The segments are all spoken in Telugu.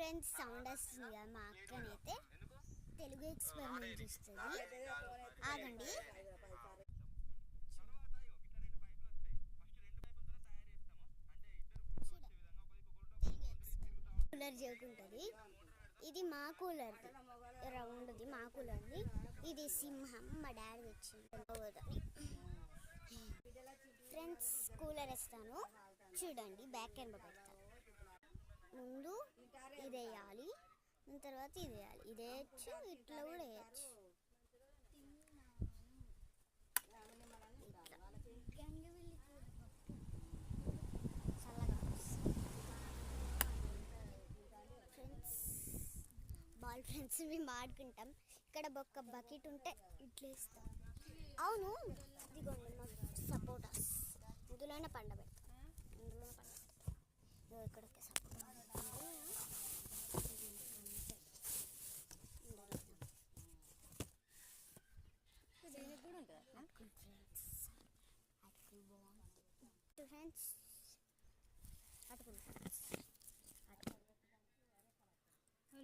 ఫ్రెండ్స్ సౌండ్ వస్తుంది కదా, మా అక్కనైతే తెలుగు ఎక్స్పెరిమెంట్ చేస్తుంది. ఆగండి. కూలర్ జరుగుతుంది. ఇది మా కూలర్ది, రౌండ్ది మా కూలర్ది. ఇది సింహం మా డాడీ తెచ్చింది. ఫ్రెండ్స్ కూలర్ వేస్తాను చూడండి. బ్యాక్ కెమెరా పెడతాను. ముందు ఇది వేయాలి, దాని తర్వాత ఇది వేయాలి. ఇది వేయచ్చు, ఇట్లా కూడా వేయచ్చు. బాల్ ఫ్రెండ్స్ మేము ఆడుకుంటాం. ఇక్కడ ఒక బకెట్ ఉంటే ఇట్లా వేస్తాం. అవును, ఇదిగోండి మాకు సపోటాస్. ఇందులోనే పండబెడతాం. ఇక్కడ సపోటా ఫ్రెండ్స్.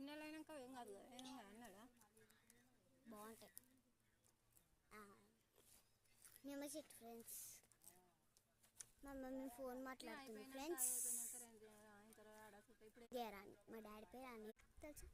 నెలైనాక ఏం కాదు కదా, ఏం అన్నాడా? బాగుంటాయి. మేము చెట్టు ఫ్రెండ్స్. మా మమ్మీ ఫోన్ మాట్లాడుతుంది ఫ్రెండ్స్. మా డాడీ పేరు అని తెలుసా?